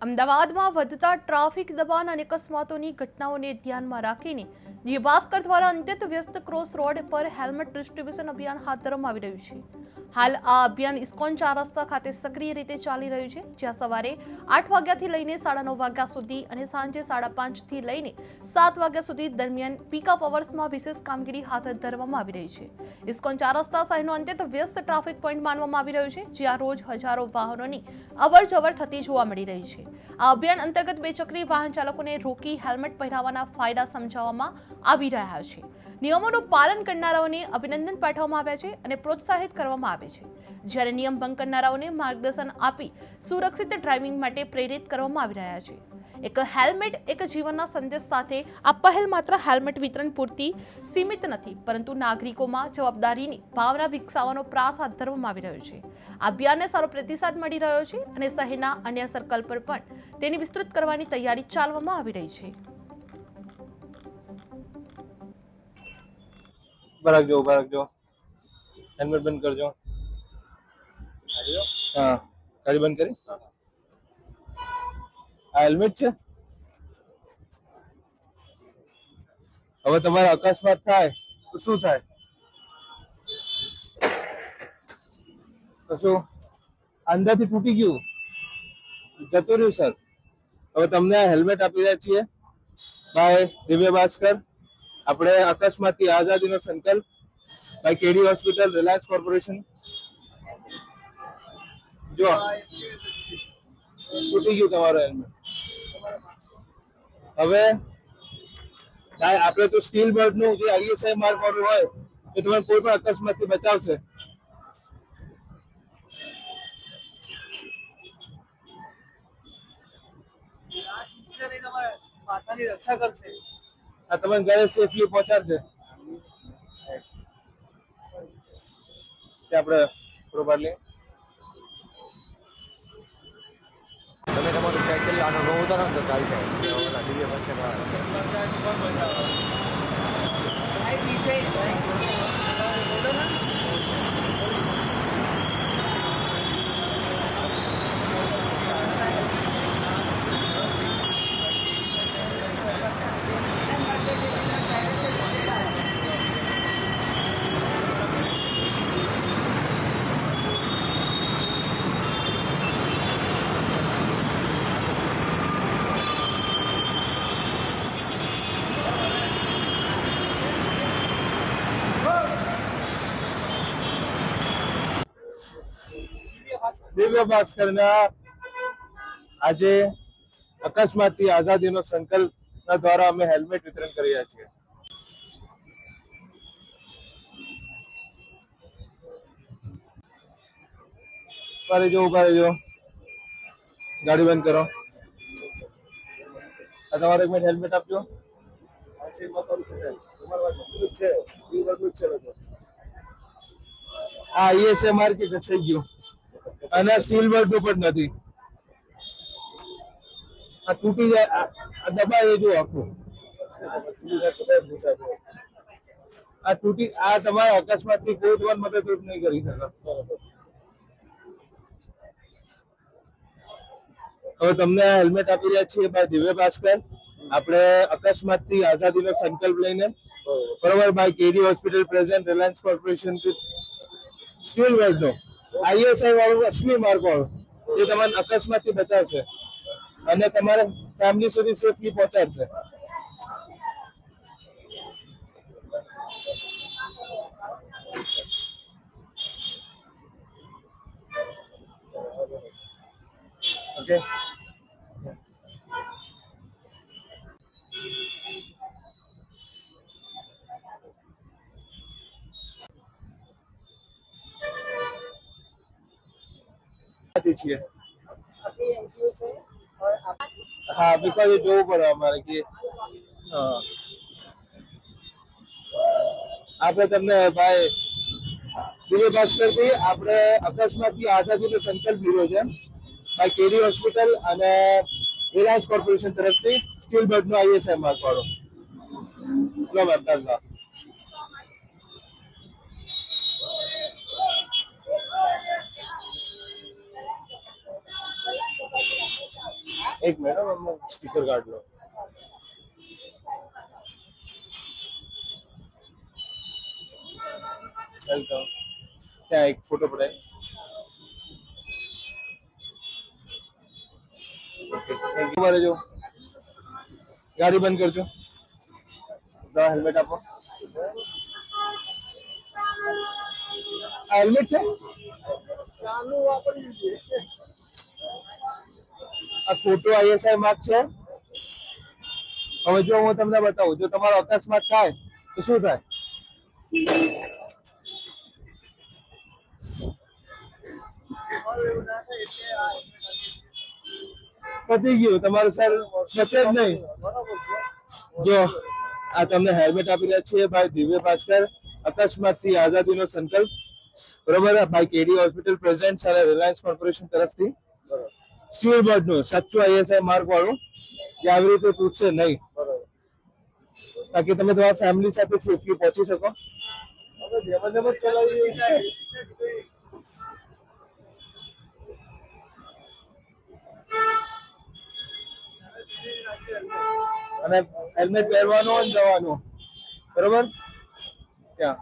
અમદાવાદમાં વધતા ટ્રાફિક દબાણ અને અકસ્માતોની ઘટનાઓને ધ્યાનમાં રાખીને દિવ્ય ભાસ્કર દ્વારા અત્યંત વ્યસ્ત ક્રોસ રોડ પર હેલ્મેટ ડિસ્ટ્રીબ્યુશન અભિયાન હાથ ધરવામાં આવી રહ્યું છે। હાલ આ અભિયાન ઇસ્કોન 4 રસ્તા ખાતે સક્રિય રીતે ચાલી રહ્યું છે, જ્યાં સવારે 8 વાગ્યાથી લઈને 9:30 વાગ્યા સુધી અને સાંજે 5:30 થી લઈને 7 વાગ્યા સુધી દરમિયાન પીકઅપ અવર્સમાં વિશેષ કામગીરી હાથ ધરવામાં આવી રહી છે। ઇસ્કોન 4 રસ્તા શહેરનો અત્યંત વ્યસ્ત ટ્રાફિક પોઈન્ટ માનવામાં આવી રહ્યું છે, જ્યાં રોજ હજારો વાહનોની અવરજવર થતી જોવા મળી રહી છે। આ અભિયાન અંતર્ગત બેચક્રી વાહન ચાલકોને રોકી હેલ્મેટ પહેરાવવાના ફાયદા સમજાવવામાં આવી રહ્યા છે। નિયમોનું પાલન કરનારાઓને અભિનંદન પાઠવવામાં આવ્યા છે અને પ્રોત્સાહિત કરવામાં આવે છે, જ્યારે નિયમ ભંગ કરનારાઓને માર્ગદર્શન આપી સુરક્ષિત ડ્રાઇવિંગ માટે પ્રેરિત કરવામાં આવી રહ્યા છે। એક હેલ્મેટ એક જીવનના સંદેશ સાથે આ પહેલ માત્ર હેલ્મેટ વિતરણ પૂરતી સીમિત નથી, પરંતુ નાગરિકોમાં જવાબદારીની ભાવના વિકસાવવાનો પ્રયાસ હાથ ધરવામાં આવી રહ્યો છે। આ અભિયાનને સારો પ્રતિસાદ મળી રહ્યો છે અને શહેરના અન્ય સર્કલ પર પણ તેની વિસ્તૃત કરવાની તૈયારી ચાલવામાં આવી રહી છે। બરાકજો હેલ્મેટ બંધ કરજો। હા, ગાડી બંધ કરી। આ હેલ્મેટ છે। હવે તમારે અકસ્માત થાય તો શું થાય? તો શું અંદરથી તૂટી ગયું, જતું રહ્યું સર। હવે તમને હેલ્મેટ આપી રહ્યા છીએ બાય દિવ્ય ભાસ્કર। આપણે અકસ્માતથી આઝાદીનો સંકલ્પ by KD hospital, Reliance corporation. જો તૂટી ગયું તમારું હેલ્મેટ। હવે આપણે તો સ્ટીલ બલ્બનું જે આઈએસઆઈ માર્ક વાળું હોય એ તમને કોઈ પણ અકસ્માતથી બચાવશે। માથાની રક્ષા કરશે, આ તમને ઘરે સેફલી પહોંચાડશે। આપણે પ્રોપરલી તમે તમારું સાયકલ આનો નો ઉતારો તો ચાલશે। દિવ્ય ભાસ્કરના આજે અકસ્માતથી આઝાદીનો સંકલ્પના દ્વારા અમે હેલ્મેટ વિતરણ કરી રહ્યા છીએ। ઉભા રહેજો, ગાડી બંધ કરો। આ તમારે એક મિનિટ હેલ્મેટ આપજો। આ આઈએસએ માર્ક થઈ ગયું અને સ્ટીલ બલ્બ પણ નથી। આ તૂટી જાય, આ દબાય જો આખું આ તૂટી, આ તમારા અકસ્માતથી કોઈ પણ મદદરૂપ નહીં કરી શકે। હવે તમને આ હેલ્મેટ આપી રહ્યા છીએ બાય દિવ્ય ભાસ્કર। આપણે અકસ્માતથી આઝાદીનો સંકલ્પ લઈને બરોબર by KD hospital present, Reliance corporation steel બલ્બનો આઈએસઆઈ વાળું અસલી માર્ક વાળું જે તમને અકસ્માતથી બચાવશે અને તમારા ફેમિલી સુધી સેફલી પહોંચાડશે। ઓકે, છીએ હા, બીકોઝ એ જોવું પડે અમારે કે આપણે તમને ભાઈ દિવ્ય ભાસ્કરથી આપણે અકસ્માતથી આઝાદીનો સંકલ્પ લીધો છે બાય કેડી હોસ્પિટલ અને રિલાયન્સ કોર્પોરેશન તરફથી સ્ટીલ બલ્બનો આઈએસઆઈ માર્ક વાળો। લો મેમ, ધન્યવાદ। એક મિનિટ સ્ટીકર કાઢ લો. વેલકમ. ત્યાં એક ફોટો પડાય. Thank you. મારે જો ગાડી બંધ કરજો. હેલ્મેટ આપો. આ હેલ્મેટ છે. આ ખોટો ISI માર્ક છે. હવે જો હું તમને બતાવું, જો તમારો અકસ્માત થાય તો શું થાય? પતી ગયું તમારું સર, બચે જ નહીં. જો આ તમને હેલ્મેટ આપી રહ્યા છીએ ભાઈ દિવ્ય ભાસ્કર, અકસ્માતથી આઝાદીનો સંકલ્પ, બરોબર, ભાઈ કેડી હોસ્પિટલ પ્રેઝન્ટ છે રિલાયન્સ કોર્પોરેશન તરફથી. સ્ટીલ બોર્ડ નું સાચું ISI માર્ક વાળું, જે આવી રીતે તૂટશે નહીં, તાકી તમે તમારા ફેમિલી સાથે સેફલી પહોંચી શકો. અને હેલ્મેટ પહેરવાનું અને જવાનું, બરોબર. ત્યાં